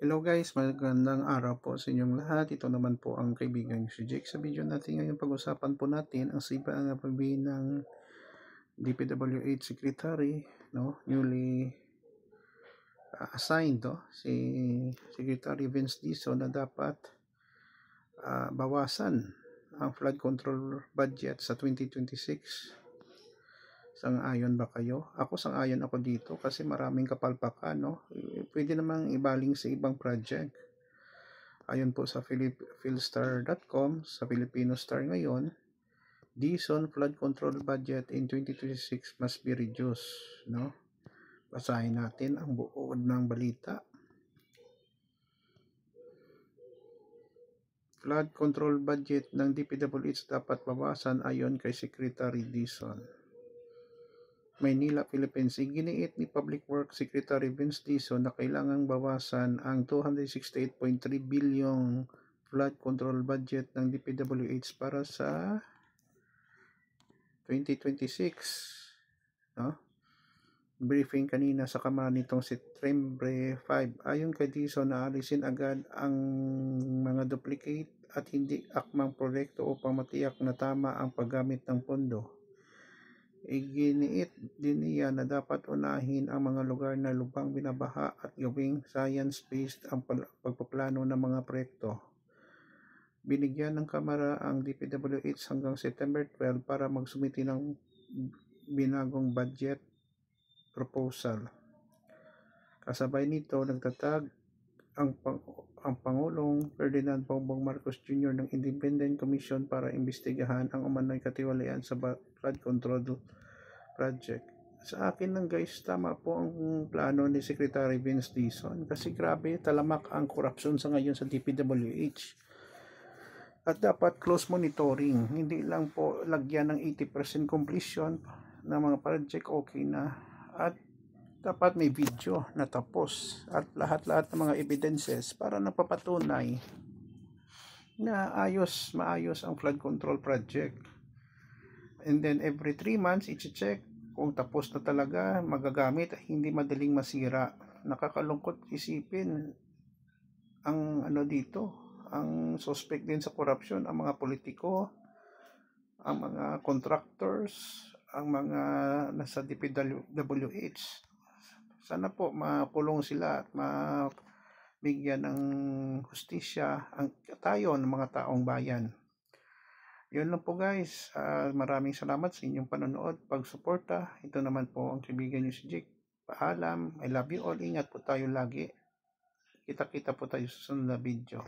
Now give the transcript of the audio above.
Hello guys, magandang araw po sa inyong lahat. Ito naman po ang kaibigan si Jake. Sa video natin ngayon, pag-usapan po natin ang siba ang pagbihin ng DPWH Secretary, no? Newly assigned, si Secretary Vince Dizon, na dapat bawasan ang flood control budget sa 2026. Sang-ayon ba kayo? Ako sang-ayon ako dito kasi maraming kapalpakan, no? Pwede namang ibaling sa ibang project. Ayon po sa philstar.com, sa Filipino Star ngayon, Dizon flood control budget in 2026 must be reduced, no? Basahin natin ang buod ng balita. Flood control budget ng DPWH dapat bawasan ayon kay Secretary Dizon. Maynila, Philippines. Iginiit ni Public Works Secretary Vince Dizon na kailangang bawasan ang 268.3 bilyong flood control budget ng DPWH para sa 2026. No? Briefing kanina sa Kamara nitong Setyembre 5. Ayon kay Dizon, naalisin agad ang mga duplicate at hindi akmang proyekto upang matiyak na tama ang paggamit ng pondo. Iginiit din niya na dapat unahin ang mga lugar na lubang binabaha at gawing science-based ang pagpaplano ng mga proyekto. Binigyan ng Kamara ang DPWH hanggang September 12 para magsumiti ng binagong budget proposal. Kasabay nito, nagtatag ang Pangulong Ferdinand Bongbong Marcos Jr. ng Independent Commission para imbestigahan ang umano'y katiwalian sa flood control project. Sa akin lang guys, tama po ang plano ni Secretary Vince Dizon kasi grabe, talamak ang korupsyon sa ngayon sa DPWH. At dapat close monitoring, hindi lang po lagyan ng 80% completion ng mga project, okay na. At dapat may video na tapos at lahat-lahat ng mga evidences para napapatunay na maayos ang flood control project. And then every 3 months, i-check kung tapos na talaga, magagamit, hindi madaling masira. Nakakalungkot isipin ang ang suspect din sa corruption, ang mga politiko, ang mga contractors, ang mga nasa DPWH. Sana po makulong sila at mabigyan ng hustisya tayo ng mga taong bayan. Yun lang po guys. Maraming salamat sa inyong panonood, pagsuporta. Ito naman po ang kaibigan niyo si Jake. Paalam. I love you all. Ingat po tayo lagi. Kita-kita po tayo sa sunod na video.